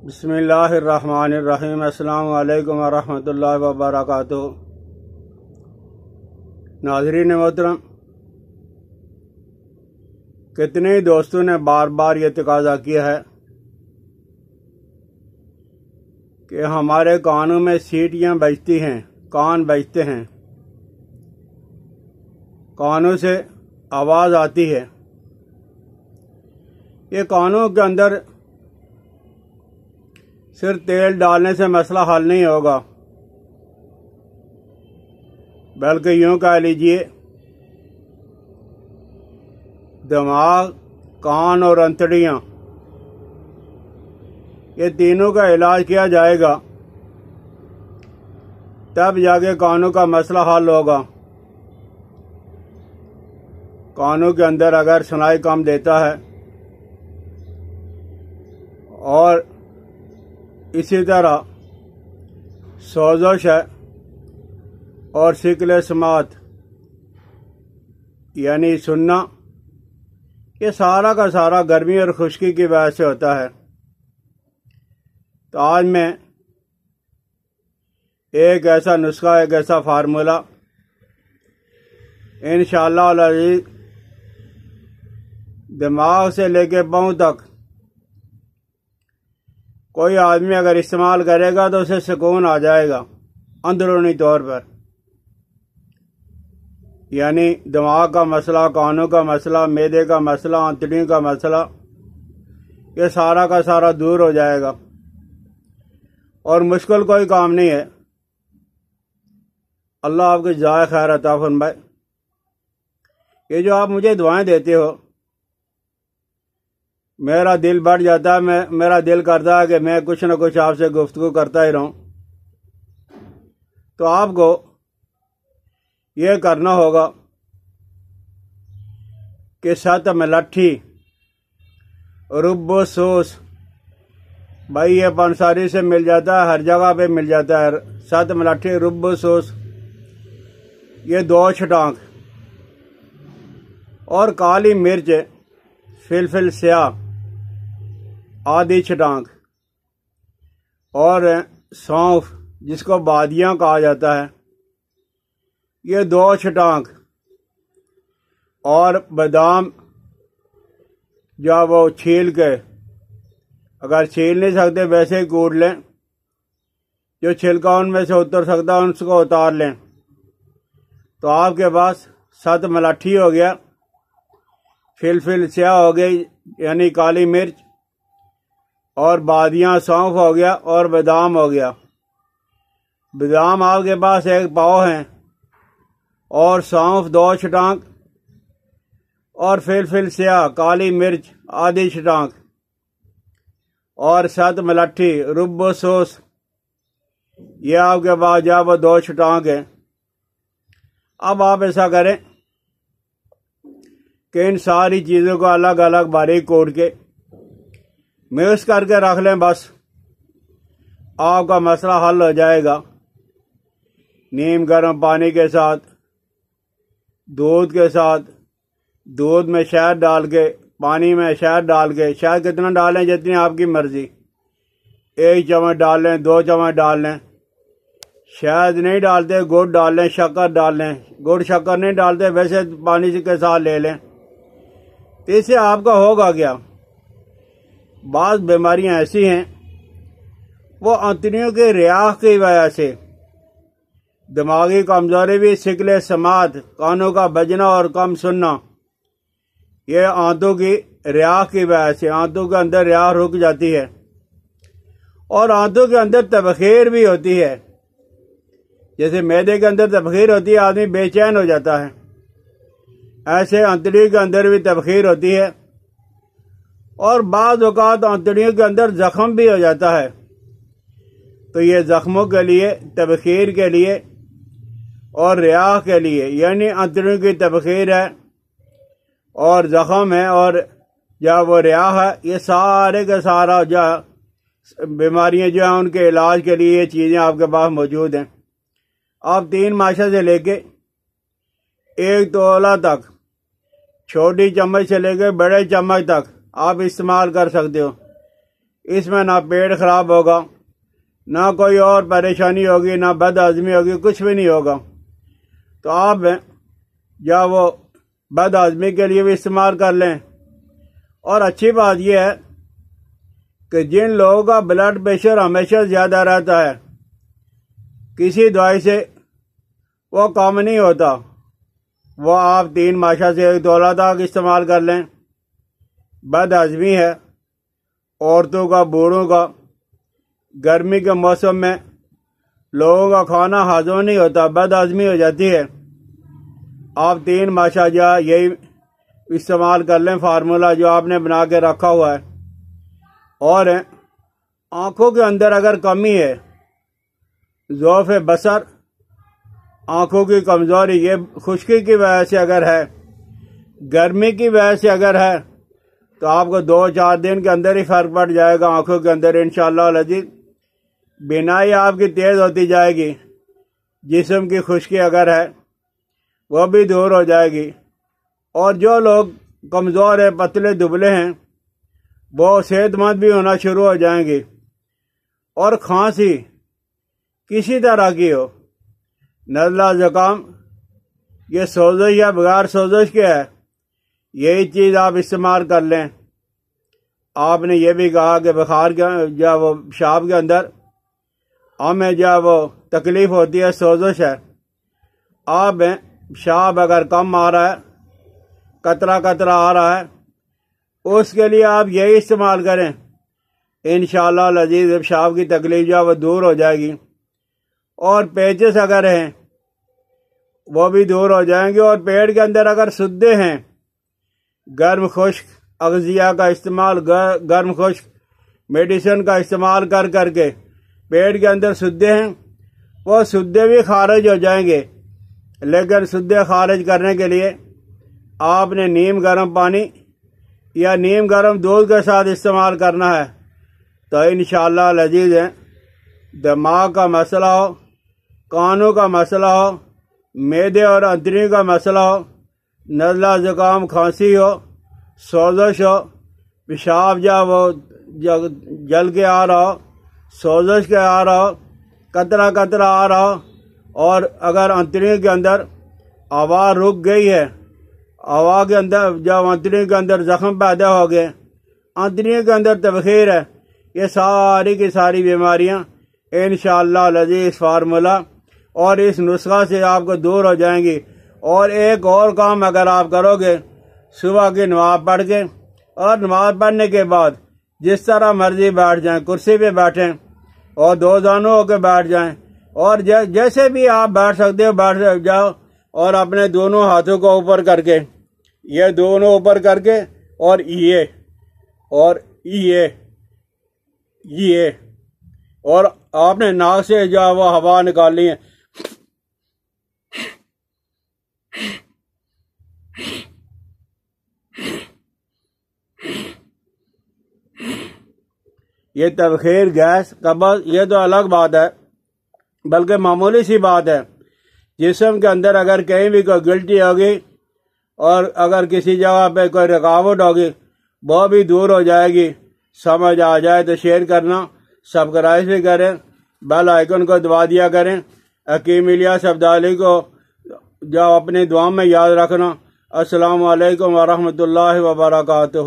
بسم اللہ الرحمن الرحیم۔ السلام علیکم ورحمۃ اللہ وبرکاتہ۔ ناظرین محترم، کتنے دوستوں نے بار بار یہ تقاضا کیا ہے کہ ہمارے کانوں میں سیٹیاں بجتی ہیں، کان بجتے ہیں، کانوں سے آواز آتی ہے۔ یہ کانوں کے اندر صرف تیل ڈالنے سے مسئلہ حل نہیں ہوگا، بلکہ یوں کہہ لیجئے دماغ، کان اور انتڑیاں، یہ تینوں کا علاج کیا جائے گا، تب جا کے کانوں کا مسئلہ حل ہوگا۔ کانوں کے اندر اگر سنائی کم دیتا ہے اور اسی طرح سوزش ہے اور ثقل سماعت یعنی سننا، یہ سارا کا سارا گرمی اور خشکی کی وجہ سے ہوتا ہے۔ تو آج میں ایک ایسا نسخہ، ایک ایسا فارمولہ انشاءاللہ العزیز دماغ سے لے کے پاؤں تک کوئی آدمی اگر استعمال کرے گا تو اسے سکون آ جائے گا اندرونی طور پر۔ یعنی دماغ کا مسئلہ، کانوں کا مسئلہ، معدے کا مسئلہ، انتڑیوں کا مسئلہ، یہ سارا کا سارا دور ہو جائے گا اور مشکل کوئی کام نہیں ہے۔ اللہ آپ کو جزائے خیر عطا فرمائے۔ یہ جو آپ مجھے دعائیں دیتے ہو، میرا دل بڑھ جاتا ہے، میرا دل کرتا ہے کہ میں کچھ نہ کچھ آپ سے گفتگو کرتا ہی رہوں۔ تو آپ کو یہ کرنا ہوگا کہ ست ملٹھی رب و سوس، بھائی یہ پنساری سے مل جاتا ہے، ہر جگہ پہ مل جاتا ہے۔ ست ملٹھی رب و سوس، یہ 2 چھٹانک، اور کالی مرچ فلفل سیاہ آدھی چھٹانک، اور سونف جس کو بادیاں کہا جاتا ہے، یہ 2 چھٹانک، اور بادام جو وہ چھیل کے، اگر چھیل نہیں سکتے ویسے ہی کوٹ لیں، جو چھلکا ان میں سے اتر سکتا ہے اس کو اتار لیں۔ تو آپ کے پاس 7 ملاٹھی ہو گیا، فلفل سیاہ ہو گئی یعنی کالی مرچ، اور بادیاں سونف ہو گیا، اور بادام ہو گیا۔ بادام آپ کے پاس 1 پاؤ ہیں، اور سونف 2 چھٹانک، اور فلفل سیاہ کالی مرچ آدھی چھٹانک، اور 7 ملٹھی رب و سوس، یہ آپ کے پاس جب وہ 2 چھٹانک ہیں۔ اب آپ ایسا کریں کہ ان ساری چیزوں کو الگ الگ باریک کوٹ کے مکس کر کے رکھ لیں، بس آپ کا مسئلہ حل ہو جائے گا۔ نیم گرم پانی کے ساتھ، دودھ کے ساتھ، دودھ میں شہد ڈال کے، پانی میں شہد ڈال کے، شہد کتنا ڈالیں جتنی آپ کی مرضی، 1 چمچ ڈال لیں، 2 چمچ ڈال لیں۔ شہد نہیں ڈالتے گڑ ڈال لیں، شکر ڈال لیں، گڑ شکر نہیں ڈالتے ویسے پانی کے ساتھ لے لیں۔ تو اس سے آپ کا ہوگا کیا، بعض بیماریاں ایسی ہیں وہ انتڑیوں کے ریاح کی وجہ سے، دماغی کمزوری بھی، ثقل سماعت، کانوں کا بجنا اور کم سننا، یہ آنتوں کی ریاح کی وجہ سے، آنتوں کے اندر ریاح رک جاتی ہے، اور آنتوں کے اندر تبخیر بھی ہوتی ہے۔ جیسے معدے کے اندر تبخیر ہوتی ہے، آدمی بے چین ہو جاتا ہے، ایسے انتڑیوں کے اندر بھی تبخیر ہوتی ہے، اور بعض اوقات انتڑیوں کے اندر زخم بھی ہو جاتا ہے۔ تو یہ زخموں کے لیے، تبخیر کے لیے اور ریاح کے لیے، یعنی انتڑیوں کی تبخیر ہے اور زخم ہے اور یا وہ ریاح ہے، یہ سارے کا سارا جو بیماریاں جو ہیں ان کے علاج کے لیے یہ چیزیں آپ کے پاس موجود ہیں۔ آپ 3 ماشا سے لے کے 1 تولہ تک، چھوٹی چمچ سے لے کے بڑے چمچ تک آپ استعمال کر سکتے ہو۔ اس میں نہ پیٹ خراب ہوگا، نہ کوئی اور پریشانی ہوگی، نہ بد ہضمی ہوگی، کچھ بھی نہیں ہوگا۔ تو آپ یا وہ بد ہضمی کے لیے بھی استعمال کر لیں۔ اور اچھی بات یہ ہے کہ جن لوگوں کا بلڈ پریشر ہمیشہ زیادہ رہتا ہے، کسی دوائی سے وہ کم نہیں ہوتا، وہ آپ 3 ماشا سے 1 تولا تک استعمال کر لیں۔ بد ہضمی ہے عورتوں کا، بوڑھوں کا، گرمی کے موسم میں لوگوں کا کھانا ہضم نہیں ہوتا، بد ہضمی ہو جاتی ہے۔ آپ 3 ماشا یہی استعمال کر لیں، فارمولہ جو آپ نے بنا کے رکھا ہوا ہے۔ اور آنکھوں کے اندر اگر کمی ہے، ضعف بصر، آنکھوں کی کمزوری، یہ خشکی کی وجہ سے اگر ہے، گرمی کی وجہ سے اگر ہے، تو آپ کو 2-4 دن کے اندر ہی فرق پڑ جائے گا آنکھوں کے اندر انشاءاللہ العزیز۔ بینائی آپ کی تیز ہوتی جائے گی، جسم کی خشکی اگر ہے وہ بھی دور ہو جائے گی۔ اور جو لوگ کمزور ہیں، پتلے دبلے ہیں، وہ صحت مند بھی ہونا شروع ہو جائیں گے۔ اور کھانسی کسی طرح کی ہو، نزلہ زکام، یہ سوزش یا بغیر سوزش کے ہے، یہی چیز آپ استعمال کر لیں۔ آپ نے یہ بھی کہا کہ بخار کے جب وہ پیشاب کے اندر ہمیں جب وہ تکلیف ہوتی ہے، سوزش ہے، آپ پیشاب اگر کم آ رہا ہے، قطرہ قطرہ آ رہا ہے، اس کے لیے آپ یہی استعمال کریں، انشاءاللہ العزیز پیشاب کی تکلیف جو وہ دور ہو جائے گی۔ اور پیچس اگر ہیں وہ بھی دور ہو جائیں گے۔ اور پیٹ کے اندر اگر سدے ہیں، گرم خشک اغذیہ کا استعمال، گرم خشک میڈیسن کا استعمال کر کر کے پیٹ کے اندر سدے ہیں، وہ سدے بھی خارج ہو جائیں گے۔ لیکن سدے خارج کرنے کے لیے آپ نے نیم گرم پانی یا نیم گرم دودھ کے ساتھ استعمال کرنا ہے۔ تو انشاءاللہ العزیز دماغ کا مسئلہ ہو، کانوں کا مسئلہ ہو، معدے اور انتڑیوں کا مسئلہ ہو، نزلہ زکام کھانسی ہو، سوزش ہو، پیشاب وہ جل کے آ رہا ہو، سوزش کے آ رہا ہو، قطرہ قطرہ آ رہا ہو، اور اگر انتڑیوں کے اندر ہوا رک گئی ہے، ہوا کے اندر جب انتڑیوں کے اندر زخم پیدا ہو گئے، انتڑیوں کے اندر تبخیر ہے، یہ ساری کی ساری بیماریاں انشاءاللہ العزیز فارمولہ اور اس نسخہ سے آپ کو دور ہو جائیں گی۔ اور ایک اور کام اگر آپ کرو گے، صبح کی نماز پڑھ کے اور نماز پڑھنے کے بعد جس طرح مرضی بیٹھ جائیں، کرسی پہ بیٹھیں اور 2 زانوں ہو کے بیٹھ جائیں، اور جیسے بھی آپ بیٹھ سکتے ہو بیٹھ جاؤ، اور اپنے دونوں ہاتھوں کو اوپر کر کے، یہ دونوں اوپر کر کے، اور یہ اور آپ نے ناک سے وہ ہوا نکالنی ہے۔ یہ تبخیر، گیس، قبض، یہ تو الگ بات ہے، بلکہ معمولی سی بات ہے۔ جسم کے اندر اگر کہیں بھی کوئی گلٹی ہوگی اور اگر کسی جگہ پہ کوئی رکاوٹ ہوگی، وہ بھی دور ہو جائے گی۔ سمجھ آ جائے تو شیئر کرنا، سبسکرائب بھی کریں، بیل آئیکن کو دبا دیا کریں۔ حکیم الیاس عبدالی کو جو اپنی دعا میں یاد رکھنا۔ السلام علیکم ورحمۃ اللہ وبرکاتہ۔